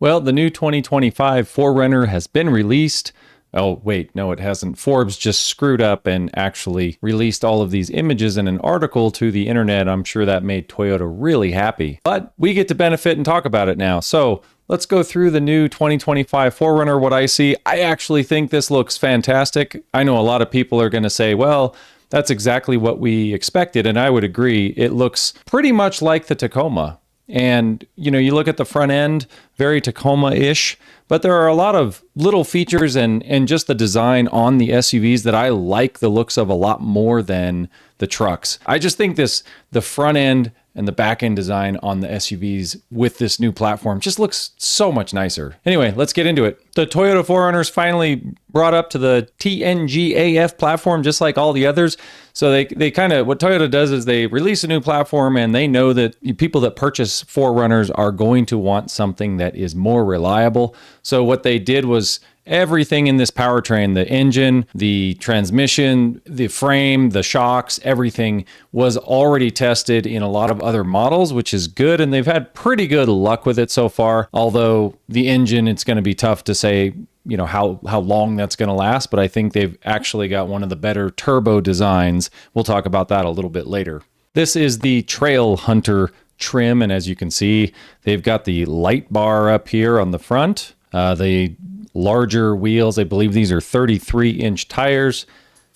Well, the new 2025 4runner has been released. Oh, wait, no, it hasn't. Forbes just screwed up and actually released all of these images in an article to the internet. I'm sure that made Toyota really happy. But we get to benefit and talk about it now. So let's go through the new 2025 4runner, what I see. I actually think this looks fantastic. I know a lot of people are going to say, well, that's exactly what we expected, and I would agree. It looks pretty much like the Tacoma. And, you know, you look at the front end, very Tacoma-ish, but there are a lot of little features and just the design on the SUVs that I like the looks of a lot more than the trucks. I just think the front end and the back end design on the SUVs with this new platform just looks so much nicer. Anyway, let's get into it. The Toyota 4Runners finally brought up to the TNGAF platform, just like all the others. So they kind of, what Toyota does is they release a new platform and they know that people that purchase 4Runners are going to want something that is more reliable. So what they did was everything in this powertrain, the engine, the transmission, the frame, the shocks, everything was already tested in a lot of other models, which is good. And they've had pretty good luck with it so far. Although the engine, it's going to be tough to say, you know, how long that's going to last. But I think they've actually got one of the better turbo designs. We'll talk about that a little bit later. This is the Trailhunter trim. And as you can see, they've got the light bar up here on the front. The larger wheels, I believe these are 33-inch tires.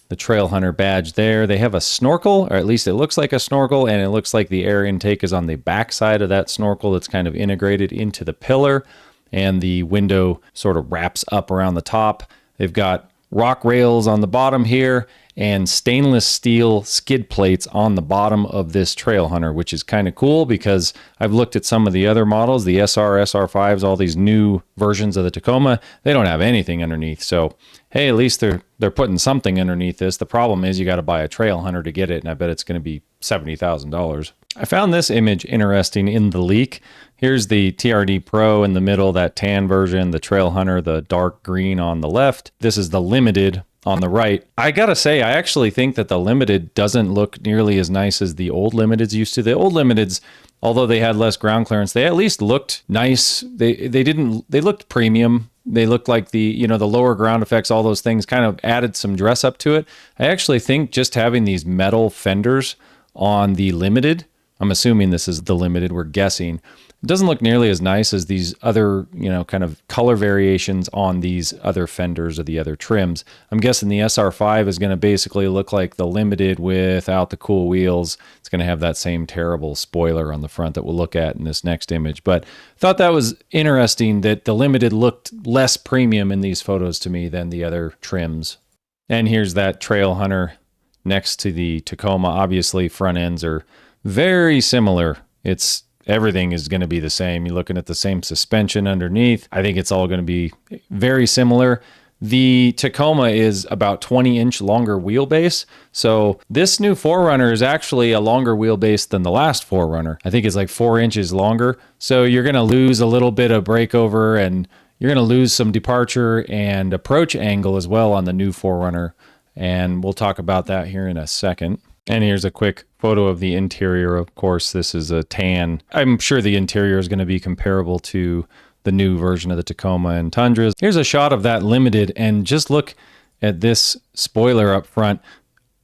The Trailhunter badge there. They have a snorkel, or at least it looks like a snorkel, and it looks like the air intake is on the back side of that snorkel that's kind of integrated into the pillar, and the window sort of wraps up around the top. They've got rock rails on the bottom here and stainless steel skid plates on the bottom of this Trailhunter, which is kind of cool because I've looked at some of the other models, the SR, SR5s, all these new versions of the Tacoma. They don't have anything underneath. So, hey, at least they're putting something underneath this. The problem is you got to buy a Trailhunter to get it, and I bet it's going to be $70,000. I found this image interesting in the leak. Here's the TRD Pro in the middle, that tan version, the Trailhunter, the dark green on the left. This is the Limited on the right. I gotta say, I actually think that the Limited doesn't look nearly as nice as the old Limiteds used to. The old Limiteds, although they had less ground clearance, they at least looked nice. They looked premium. They looked like the lower ground effects, all those things kind of added some dress up to it. I actually think just having these metal fenders on the Limited, I'm assuming this is the Limited, we're guessing, it doesn't look nearly as nice as these other, kind of color variations on these other fenders or the other trims. I'm guessing the SR5 is going to basically look like the Limited without the cool wheels. It's going to have that same terrible spoiler on the front that we'll look at in this next image. But I thought that was interesting that the Limited looked less premium in these photos to me than the other trims. And here's that Trailhunter next to the Tacoma. Obviously, front ends are very similar. Everything is going to be the same. You're looking at the same suspension underneath. I think it's all going to be very similar. The Tacoma is about 20-inch longer wheelbase. So this new 4Runner is actually a longer wheelbase than the last 4Runner. I think it's like 4 inches longer. So you're going to lose a little bit of breakover and you're going to lose some departure and approach angle as well on the new 4Runner. And we'll talk about that here in a second. And here's a quick photo of the interior. Of course, this is a tan. I'm sure the interior is going to be comparable to the new version of the Tacoma and Tundras. Here's a shot of that Limited, and just look at this spoiler up front.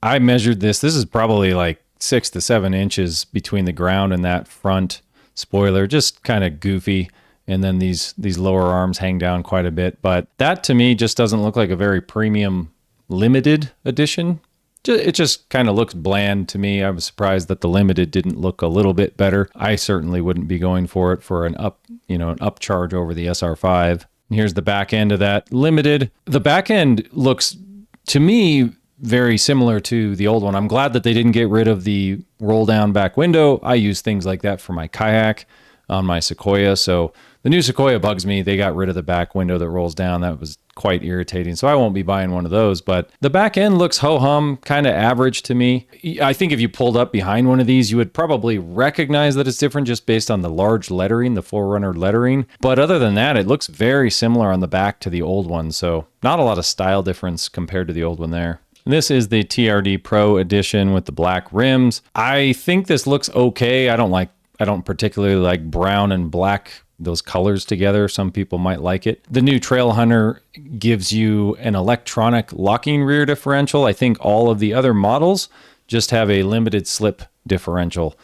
I measured this. This is probably like 6 to 7 inches between the ground and that front spoiler. Just kind of goofy. And then these lower arms hang down quite a bit. But that to me just doesn't look like a very premium Limited edition. It just kind of looks bland to me. I was surprised that the Limited didn't look a little bit better. I certainly wouldn't be going for it for an upcharge over the SR5. And here's the back end of that Limited. The back end looks, to me, very similar to the old one. I'm glad that they didn't get rid of the roll down back window. I use things like that for my kayak on my Sequoia. So the new Sequoia bugs me. They got rid of the back window that rolls down. That was quite irritating. So I won't be buying one of those, but the back end looks ho-hum, kind of average to me. I think if you pulled up behind one of these, you would probably recognize that it's different just based on the large lettering, the 4Runner lettering. But other than that, it looks very similar on the back to the old one. So not a lot of style difference compared to the old one there. This is the TRD Pro edition with the black rims. I think this looks okay. I don't particularly like brown and black those colors together. Some people might like it. The new Trailhunter gives you an electronic locking rear differential. I think all of the other models just have a limited slip differential.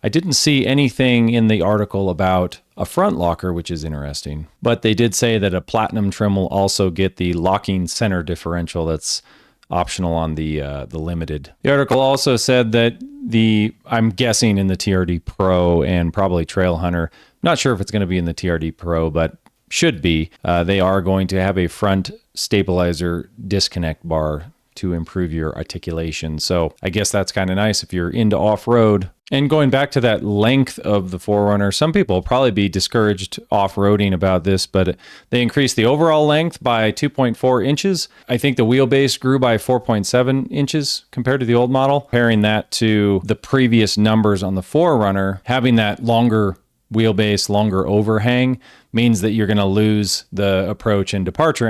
I didn't see anything in the article about a front locker, which is interesting. But they did say that a platinum trim will also get the locking center differential that's optional on the limited. The article also said that I'm guessing in the TRD Pro and probably Trailhunter, not sure if it's going to be in the TRD Pro, but should be, they are going to have a front stabilizer disconnect bar to improve your articulation. So I guess that's kind of nice if you're into off-road. And going back to that length of the 4Runner, some people will probably be discouraged off-roading about this, but they increased the overall length by 2.4 inches. I think the wheelbase grew by 4.7 inches compared to the old model. Comparing that to the previous numbers on the 4Runner, having that longer wheelbase, longer overhang means that you're going to lose the approach and departure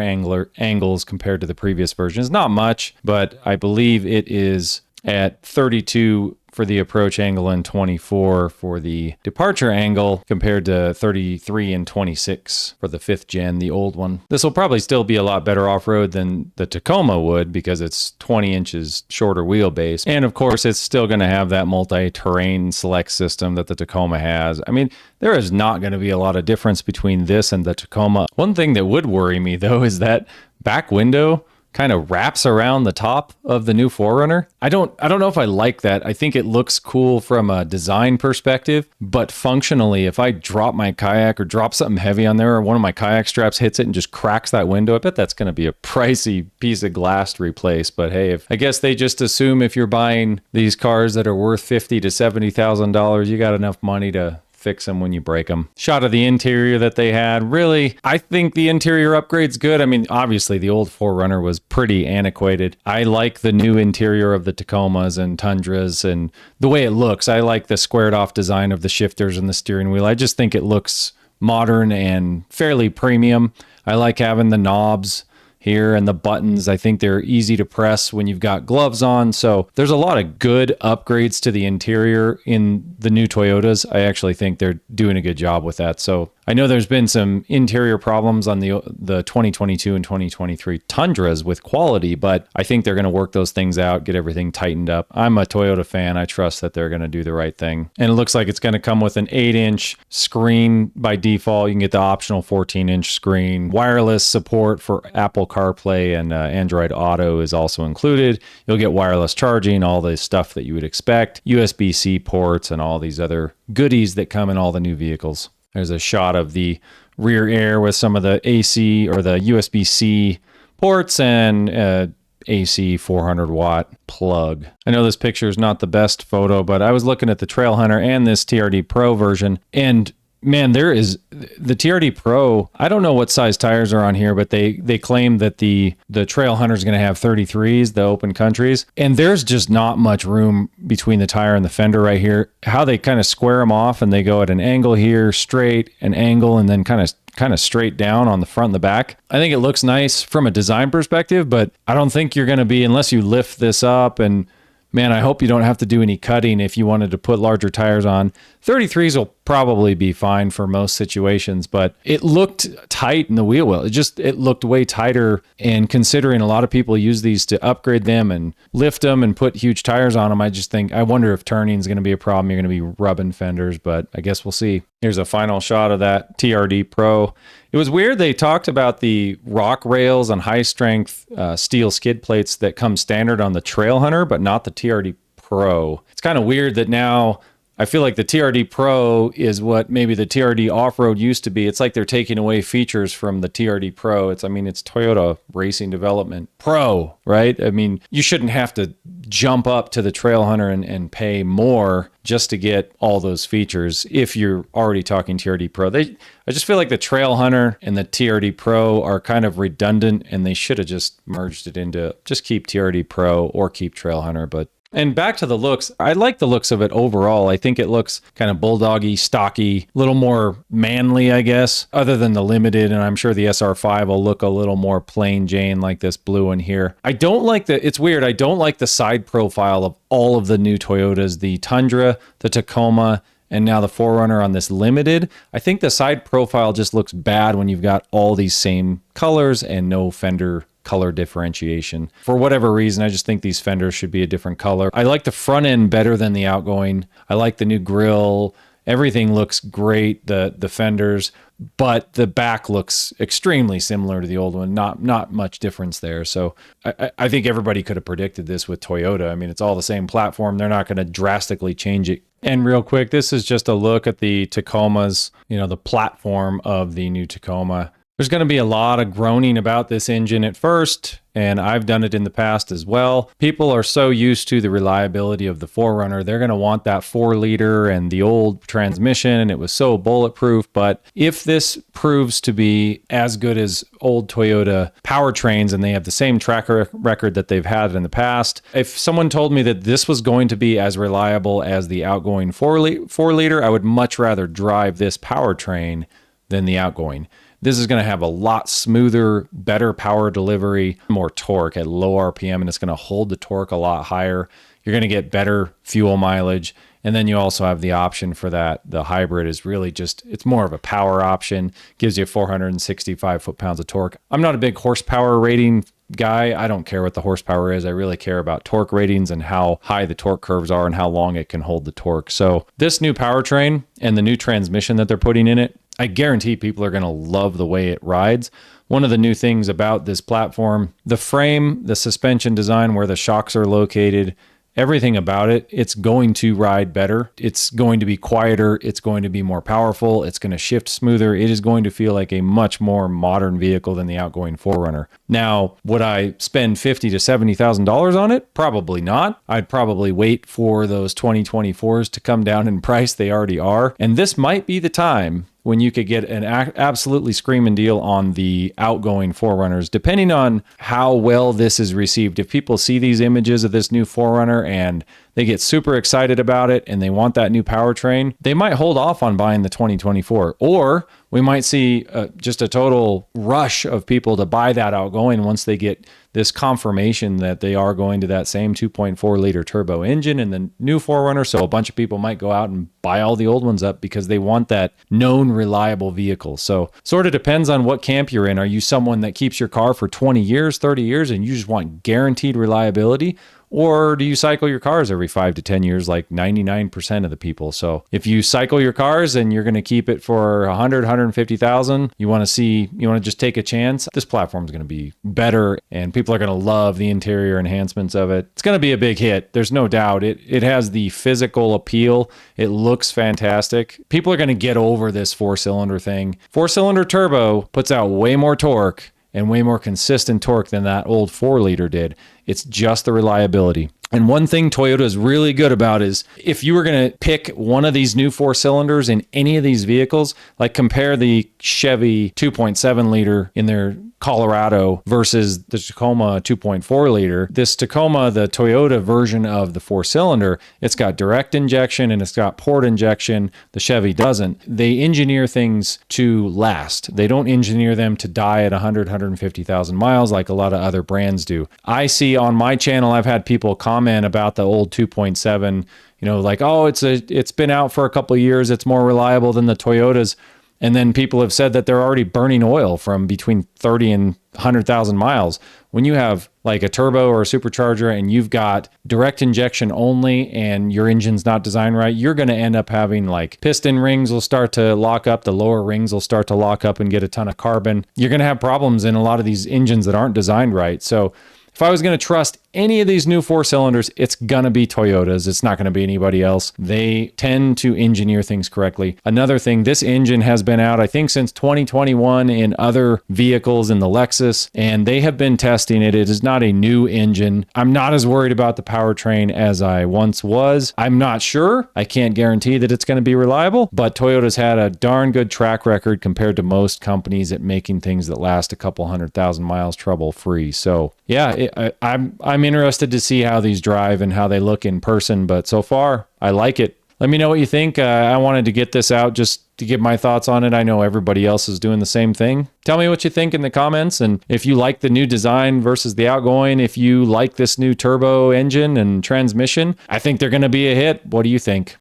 angles compared to the previous version. It's not much, but I believe it is at 32 for the approach angle and 24 for the departure angle compared to 33 and 26 for the 5th gen, the old one. This will probably still be a lot better off-road than the Tacoma would because it's 20 inches shorter wheelbase. And of course, it's still going to have that multi-terrain select system that the Tacoma has. I mean, there is not going to be a lot of difference between this and the Tacoma. One thing that would worry me though is that back window kind of wraps around the top of the new 4Runner. I don't know if I like that. I think it looks cool from a design perspective, but functionally, if I drop my kayak or drop something heavy on there or one of my kayak straps hits it and just cracks that window, I bet that's going to be a pricey piece of glass to replace. But hey, I guess they just assume if you're buying these cars that are worth $50,000 to $70,000, you got enough money to fix them when you break them. Shot of the interior that they had. Really, I think the interior upgrade's good. I mean, obviously the old 4Runner was pretty antiquated. I like the new interior of the Tacomas and Tundras and the way it looks. I like the squared off design of the shifters and the steering wheel. I just think it looks modern and fairly premium. I like having the knobs here and the buttons. I think they're easy to press when you've got gloves on. So there's a lot of good upgrades to the interior in the new Toyotas. I actually think they're doing a good job with that. So I know there's been some interior problems on the 2022 and 2023 Tundras with quality, but I think they're going to work those things out, get everything tightened up. I'm a Toyota fan. I trust that they're going to do the right thing. And it looks like it's going to come with an 8-inch screen by default. You can get the optional 14-inch screen. Wireless support for Apple CarPlay and Android Auto is also included. You'll get wireless charging, all the stuff that you would expect, USB-C ports, and all these other goodies that come in all the new vehicles. There's a shot of the rear air with some of the AC or the USB-C ports and AC 400 watt plug. I know this picture is not the best photo, but I was looking at the Trailhunter and this TRD Pro version, and man, there is the TRD Pro. I don't know what size tires are on here, but they claim that the Trailhunter is going to have 33s, the open countries, and there's just not much room between the tire and the fender right here. How they kind of square them off and they go at an angle here, straight, an angle, and then kind of straight down on the front and the back. I think it looks nice from a design perspective, but I don't think you're going to be, unless you lift this up, and man, I hope you don't have to do any cutting if you wanted to put larger tires on. 33s will probably be fine for most situations, but it looked tight in the wheel well. It looked way tighter, and considering a lot of people use these to upgrade them and lift them and put huge tires on them, I wonder if turning is going to be a problem. You're going to be rubbing fenders, but I guess we'll see. Here's a final shot of that TRD Pro. It was weird they talked about the rock rails and high-strength steel skid plates that come standard on the Trailhunter, but not the TRD Pro. It's kind of weird that now I feel like the TRD Pro is what maybe the TRD Off-Road used to be. It's like they're taking away features from the TRD Pro. It's Toyota Racing Development Pro, right? I mean, you shouldn't have to jump up to the Trailhunter and pay more just to get all those features if you're already talking TRD Pro. I just feel like the Trailhunter and the TRD Pro are kind of redundant, and they should have just merged it into just keep TRD Pro or keep Trailhunter. And back to the looks, I like the looks of it overall. I think it looks kind of bulldoggy, stocky, a little more manly, I guess, other than the Limited. And I'm sure the SR5 will look a little more plain Jane like this blue one here. It's weird. I don't like the side profile of all of the new Toyotas, the Tundra, the Tacoma, and now the 4Runner on this Limited. I think the side profile just looks bad when you've got all these same colors and no fender color differentiation. For whatever reason, I just think these fenders should be a different color. I like the front end better than the outgoing. I like the new grille. Everything looks great, the fenders, but the back looks extremely similar to the old one. Not much difference there. So I think everybody could have predicted this with Toyota. I mean, it's all the same platform. They're not going to drastically change it. And real quick, this is just a look at the Tacomas, the platform of the new Tacoma. There's going to be a lot of groaning about this engine at first, and I've done it in the past as well. People are so used to the reliability of the 4Runner, they're going to want that 4-liter and the old transmission, and it was so bulletproof. But if this proves to be as good as old Toyota powertrains, and they have the same track record that they've had in the past, if someone told me that this was going to be as reliable as the outgoing 4-liter, I would much rather drive this powertrain than the outgoing. This is going to have a lot smoother, better power delivery, more torque at low RPM, and it's going to hold the torque a lot higher. You're going to get better fuel mileage. And then you also have the option for that. The hybrid is really it's more of a power option, gives you 465 foot-pounds of torque. I'm not a big horsepower rating guy. I don't care what the horsepower is. I really care about torque ratings and how high the torque curves are and how long it can hold the torque. So this new powertrain and the new transmission that they're putting in it, I guarantee people are going to love the way it rides. One of the new things about this platform, the frame, the suspension design, where the shocks are located, everything about it, it's going to ride better. It's going to be quieter. It's going to be more powerful. It's going to shift smoother. It is going to feel like a much more modern vehicle than the outgoing 4Runner. Now, would I spend $50,000 to $70,000 on it? Probably not. I'd probably wait for those 2024s to come down in price. They already are. And this might be the time when you could get an absolutely screaming deal on the outgoing 4Runners, depending on how well this is received. If people see these images of this new 4Runner and they get super excited about it and they want that new powertrain, they might hold off on buying the 2024. Or we might see just a total rush of people to buy that outgoing once they get this confirmation that they are going to that same 2.4-liter turbo engine in the new 4Runner. So a bunch of people might go out and buy all the old ones up because they want that known reliable vehicle. So sort of depends on what camp you're in. Are you someone that keeps your car for 20 years, 30 years, and you just want guaranteed reliability? Or do you cycle your cars every 5 to 10 years like 99% of the people? So if you cycle your cars and you're going to keep it for 100, 150,000, you want to just take a chance, this platform is going to be better and people are going to love the interior enhancements of it. It's going to be a big hit. There's no doubt. It has the physical appeal. It looks fantastic. People are going to get over this 4-cylinder thing. 4-cylinder turbo puts out way more torque and way more consistent torque than that old 4-liter did. It's just the reliability. And one thing Toyota is really good about is if you were going to pick one of these new 4-cylinders in any of these vehicles, like compare the Chevy 2.7-liter in their Colorado versus the Tacoma 2.4-liter. This Tacoma, the Toyota version of the 4-cylinder, it's got direct injection and it's got port injection. The Chevy doesn't. They engineer things to last. They don't engineer them to die at 100, 150,000 miles like a lot of other brands do. I see on my channel, I've had people comment about the old 2.7, like, oh, it's been out for a couple of years. It's more reliable than the Toyotas. And then people have said that they're already burning oil from between 30 and 100,000 miles. When you have like a turbo or a supercharger and you've got direct injection only and your engine's not designed right, you're going to end up having like piston rings will start to lock up. The lower rings will start to lock up and get a ton of carbon. You're going to have problems in a lot of these engines that aren't designed right. So if I was going to trust any of these new 4-cylinders, it's going to be Toyotas. It's not going to be anybody else. They tend to engineer things correctly. Another thing, this engine has been out, I think, since 2021 in other vehicles in the Lexus, and they have been testing it. It is not a new engine. I'm not as worried about the powertrain as I once was. I'm not sure. I can't guarantee that it's going to be reliable, but Toyota's had a darn good track record compared to most companies at making things that last a couple 100,000 miles trouble-free. So yeah, I'm interested to see how these drive and how they look in person, but so far I like it. Let me know what you think. I wanted to get this out just to give my thoughts on it. I know everybody else is doing the same thing. Tell me what you think in the comments, and if you like the new design versus the outgoing, if you like this new turbo engine and transmission, I think they're going to be a hit. What do you think?